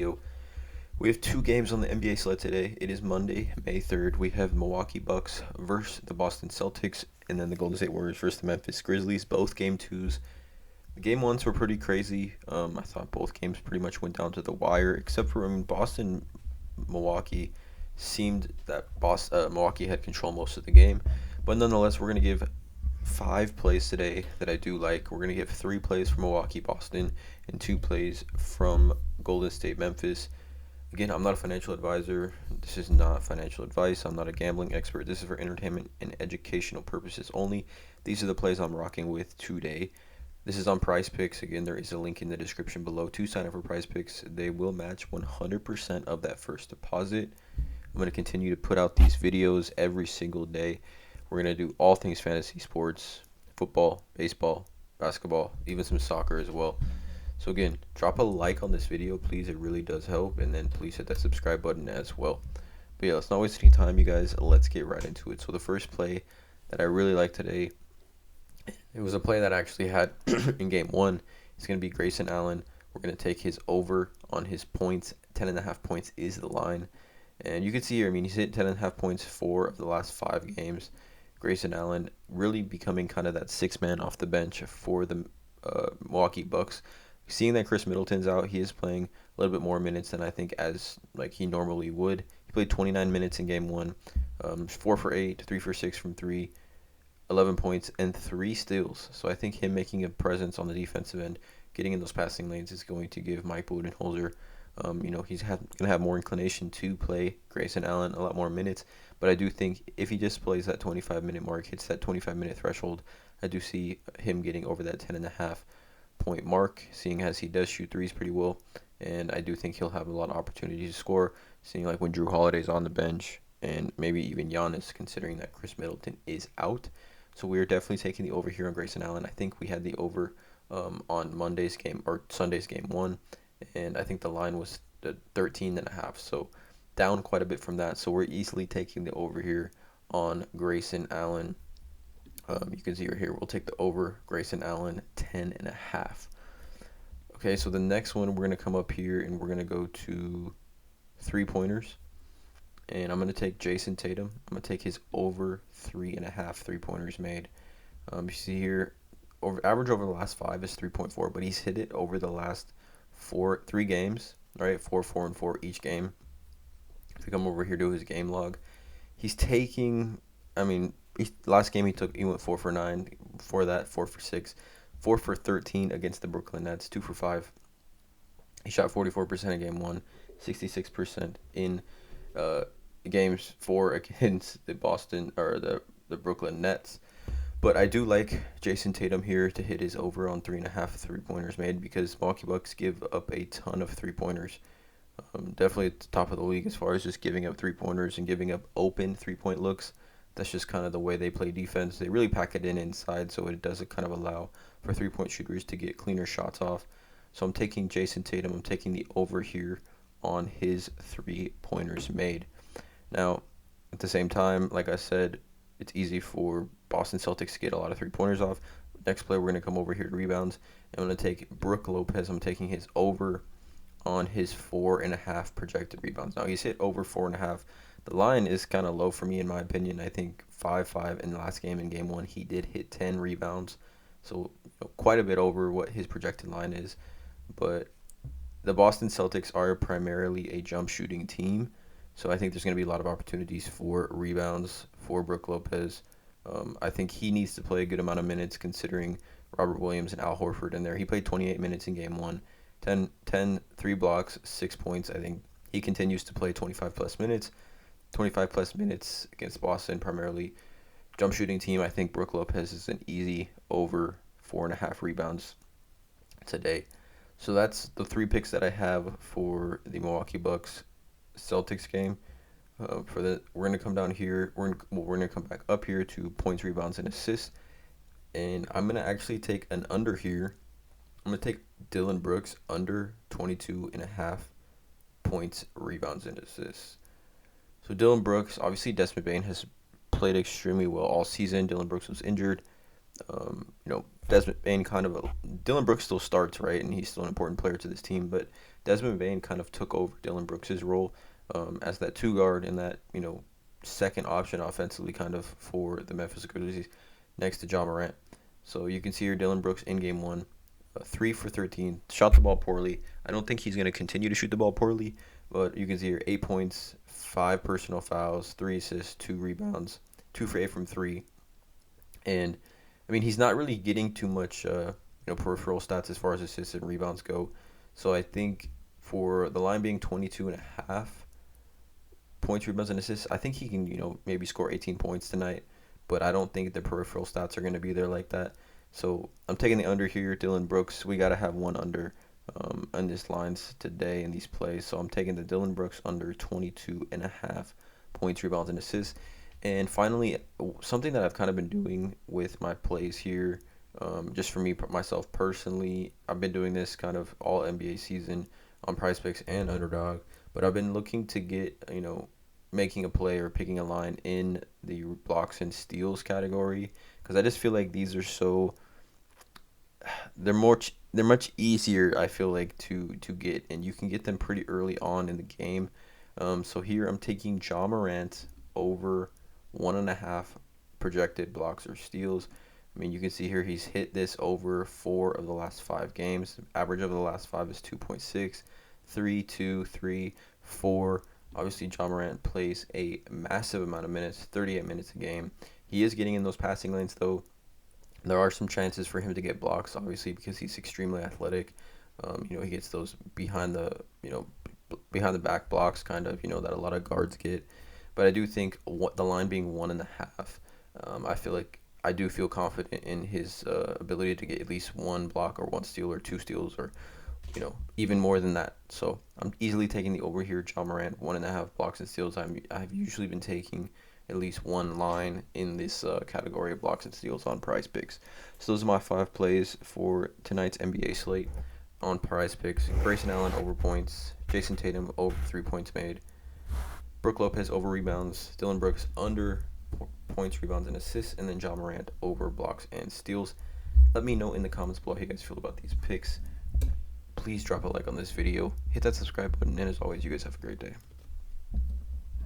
Yo, we have two games on the NBA slate today. It is Monday, May 3rd. We have Milwaukee Bucks versus the Boston Celtics, and then the Golden State Warriors versus the Memphis Grizzlies. Both game twos. The game ones were pretty crazy. I thought both games pretty much went down to the wire, except for Boston, Milwaukee seemed that Milwaukee had control most of the game. But nonetheless, we're gonna give five plays today that I do like. We're gonna give three plays from Milwaukee, Boston, and two plays from Golden State, Memphis. Again, I'm not a financial advisor. This is not financial advice. I'm not a gambling expert. This is for entertainment and educational purposes only. These are the plays I'm rocking with today. This is on PrizePicks. Again, there is a link in the description below to sign up for PrizePicks. They will match 100% of that first deposit. I'm going to continue to put out these videos every single day. We're going to do all things fantasy sports, football, baseball, basketball, even some soccer as well. So again, drop a like on this video, please. It really does help. And then please hit that subscribe button as well. But yeah, let's not waste any time, you guys. Let's get right into it. So the first play that I really like today, it was a play that I actually had in game one. It's going to be Grayson Allen. We're going to take his over on his points. 10.5 points is the line. And you can see here, I mean, he's hit 10.5 points 4 of the last 5 games. Grayson Allen really becoming kind of that sixth man off the bench for the Milwaukee Bucks. Seeing that Chris Middleton's out, he is playing a little bit more minutes than I think as like he normally would. He played 29 minutes in game one, 4 for 8, 3 for 6 from 3, 11 points, and 3 steals. So I think him making a presence on the defensive end, getting in those passing lanes is going to give Mike Budenholzer, he's going to have more inclination to play Grayson Allen a lot more minutes. But I do think if he just plays that 25-minute mark, hits that 25-minute threshold, I do see him getting over that 10.5 point mark, seeing as he does shoot threes pretty well, and I do think he'll have a lot of opportunities to score, seeing like when Drew Holiday's on the bench, and maybe even Giannis, considering that Chris Middleton is out. So we are definitely taking the over here on Grayson Allen. I think we had the over on Monday's game or Sunday's game one, and I think the line was the 13.5, so down quite a bit from that. So we're easily taking the over here on Grayson Allen. You can see right here, we'll take the over Grayson Allen 10.5. Okay, so the next one, we're going to come up here and we're going to go to 3-pointers. And I'm going to take Jason Tatum. I'm going to take his over 3.5 3-pointers made. You see here, average over the last 5 is 3.4, but he's hit it over the last 3 games, right? 4, 4, and 4 each game. If we come over here to his game log, he's taking, last game he went 4 for 9. Before that, 4 for 6, 4 for 13 against the Brooklyn Nets, 2 for 5. He shot 44% in game 1, 66% in games 4 against the Brooklyn Nets. But I do like Jason Tatum here to hit his over on 3.5 3-pointers made, because Milwaukee Bucks give up a ton of 3-pointers. Definitely at the top of the league as far as just giving up 3-pointers and giving up open 3-point looks. That's just kind of the way they play defense. They really pack it in inside, so it does kind of allow for 3-point shooters to get cleaner shots off. So I'm taking Jason Tatum. I'm taking the over here on his 3-pointers made. Now, at the same time, like I said, it's easy for Boston Celtics to get a lot of 3-pointers off. Next play, we're going to come over here to rebounds. I'm going to take Brook Lopez. I'm taking his over on his 4.5 projected rebounds. Now, he's hit over 4.5. The line is kind of low for me, in my opinion. I think 5-5 in the last game. In game 1, he did hit 10 rebounds. So quite a bit over what his projected line is. But the Boston Celtics are primarily a jump shooting team. So I think there's going to be a lot of opportunities for rebounds for Brook Lopez. I think he needs to play a good amount of minutes, considering Robert Williams and Al Horford in there. He played 28 minutes in game 1. 3 blocks, 6 points. I think he continues to play 25-plus minutes. 25-plus minutes against Boston, primarily jump shooting team. I think Brook Lopez is an easy over 4.5 rebounds today. So that's the 3 picks that I have for the Milwaukee Bucks Celtics game. We're going to come down here. We're going to come back up here to points, rebounds, and assists. And I'm going to actually take an under here. I'm going to take Dillon Brooks under 22.5 points, rebounds, and assists. So Dillon Brooks, obviously Desmond Bane has played extremely well all season. Dillon Brooks was injured. Desmond Bain Dylan Brooks still starts, right, and he's still an important player to this team, but Desmond Bain kind of took over Dylan Brooks' role as that two guard and that second option offensively, kind of for the Memphis Grizzlies next to Ja Morant. So you can see here Dylan Brooks in game one, 3 for 13, shot the ball poorly. I don't think he's going to continue to shoot the ball poorly, but you can see here 8 points, 5 personal fouls, 3 assists, 2 rebounds, 2 for 8 from three. And I mean, he's not really getting too much, peripheral stats as far as assists and rebounds go. So I think for the line being 22.5 points, rebounds, and assists, I think he can, maybe score 18 points tonight. But I don't think the peripheral stats are going to be there like that. So I'm taking the under here. Dylan Brooks, we got to have one under on these lines today in these plays. So I'm taking the Dylan Brooks under 22.5 points, rebounds, and assists. And finally, something that I've kind of been doing with my plays here, just for me, myself personally, I've been doing this kind of all NBA season on PrizePicks and underdog. But I've been looking to get, making a play or picking a line in the blocks and steals category, because I just feel like these are they're much easier, I feel like, to get, and you can get them pretty early on in the game. So here I'm taking Ja Morant over 1.5 projected blocks or steals. I mean, you can see here he's hit this over 4 of the last 5 games. Average of the last 5 is 2.6, 3, 2, 3, 4. Obviously, Ja Morant plays a massive amount of minutes, 38 minutes a game. He is getting in those passing lanes, though. There are some chances for him to get blocks, obviously, because he's extremely athletic. He gets those behind the back blocks, kind of, that a lot of guards get. But I do think the line being 1.5, I feel like I do feel confident in his ability to get at least one block or one steal or 2 steals, or even more than that. So I'm easily taking the over here. Ja Morant, 1.5 blocks and steals. I've usually been taking at least one line in this category of blocks and steals on PrizePicks. So those are my 5 plays for tonight's NBA slate on PrizePicks. Grayson Allen over points, Jason Tatum over 3 points made, Brook Lopez over rebounds, Dylan Brooks under points, rebounds, and assists, and then Ja Morant over blocks and steals. Let me know in the comments below how you guys feel about these picks. Please drop a like on this video, hit that subscribe button, and as always, you guys have a great day.